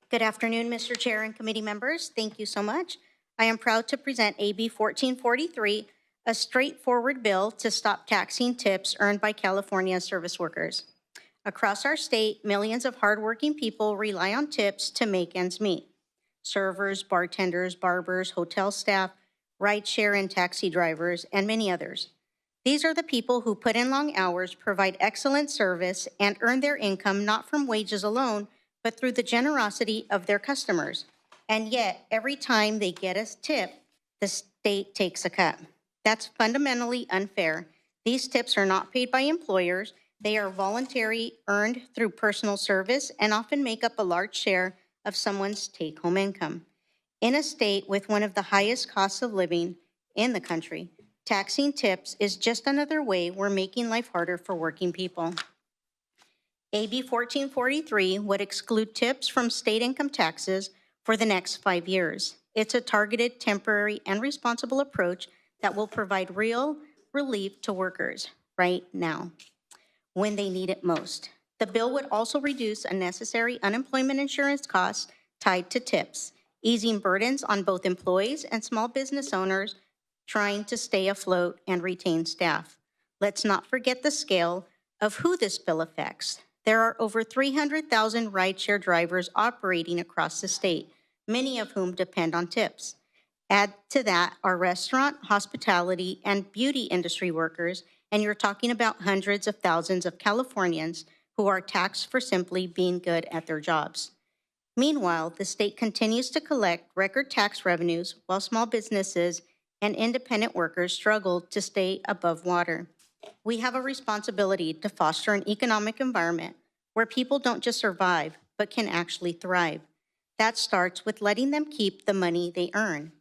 Good afternoon, Mr. Chair and committee members. Thank you so much. I am proud to present AB 1443, a straightforward bill to stop taxing tips earned by California service workers. Across our state, millions of hardworking people rely on tips to make ends meet. Servers, bartenders, barbers, hotel staff, rideshare and taxi drivers, and many others. These are the people who put in long hours, provide excellent service, and earn their income not from wages alone, but through the generosity of their customers. And yet, every time they get a tip, the state takes a cut. That's fundamentally unfair. These tips are not paid by employers. They are voluntary, earned through personal service, and often make up a large share of someone's take-home income. In a state with one of the highest costs of living in the country, taxing tips is just another way we're making life harder for working people. AB 1443 would exclude tips from state income taxes for the next 5 years. It's a targeted, temporary, and responsible approach that will provide real relief to workers right now when they need it most. The bill would also reduce unnecessary unemployment insurance costs tied to tips, easing burdens on both employees and small business owners trying to stay afloat and retain staff. Let's not forget the scale of who this bill affects. There are over 300,000 rideshare drivers operating across the state, many of whom depend on tips. Add to that our restaurant, hospitality, and beauty industry workers, and you're talking about hundreds of thousands of Californians who are taxed for simply being good at their jobs. Meanwhile, the state continues to collect record tax revenues while small businesses and independent workers struggle to stay above water. We have a responsibility to foster an economic environment where people don't just survive, but can actually thrive. That starts with letting them keep the money they earn.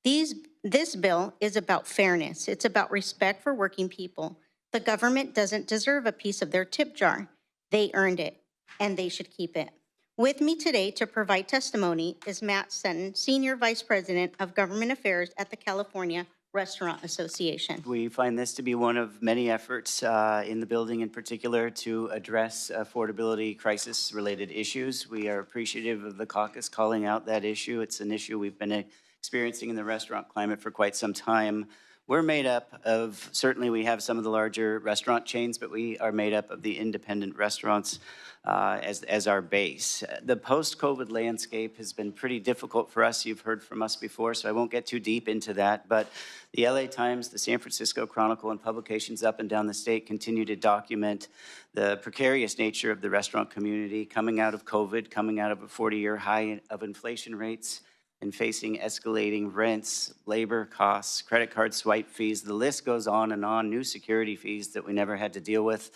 This bill is about fairness. It's about respect for working people. The government doesn't deserve a piece of their tip jar. They earned it, and they should keep it. With me today to provide testimony is Matt Sutton, Senior Vice President of Government Affairs at the California Restaurant Association. We find this to be one of many efforts in the building in particular to address affordability crisis-related issues. We are appreciative of the caucus calling out that issue. It's an issue we've been experiencing in the restaurant climate for quite some time. We're made up of, certainly we have some of the larger restaurant chains, but we are made up of the independent restaurants as our base. The post-COVID landscape has been pretty difficult for us. You've heard from us before, so I won't get too deep into that. But the LA Times, the San Francisco Chronicle, and publications up and down the state continue to document the precarious nature of the restaurant community coming out of COVID, coming out of a 40-year high of inflation rates, and facing escalating rents, labor costs, credit card swipe fees. The list goes on and on, new security fees that we never had to deal with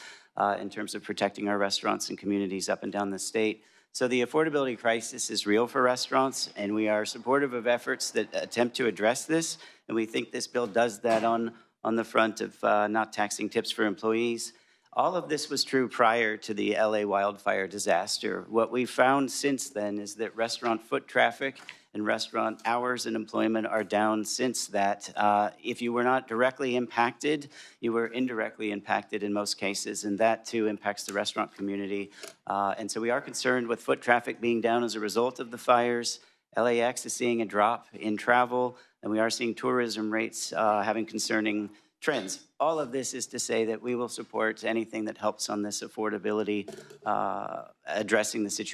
in terms of protecting our restaurants and communities up and down the state. So the affordability crisis is real for restaurants, and we are supportive of efforts that attempt to address this, and we think this bill does that on the front of not taxing tips for employees. All of this was true prior to the LA wildfire disaster. What we found since then is that restaurant foot traffic and restaurant hours and employment are down since that. If you were not directly impacted, you were indirectly impacted in most cases, and that too impacts the restaurant community. And so we are concerned with foot traffic being down as a result of the fires. LAX is seeing a drop in travel, and we are seeing tourism rates having concerning trends. All of this is to say that we will support anything that helps on this affordability, addressing the situation.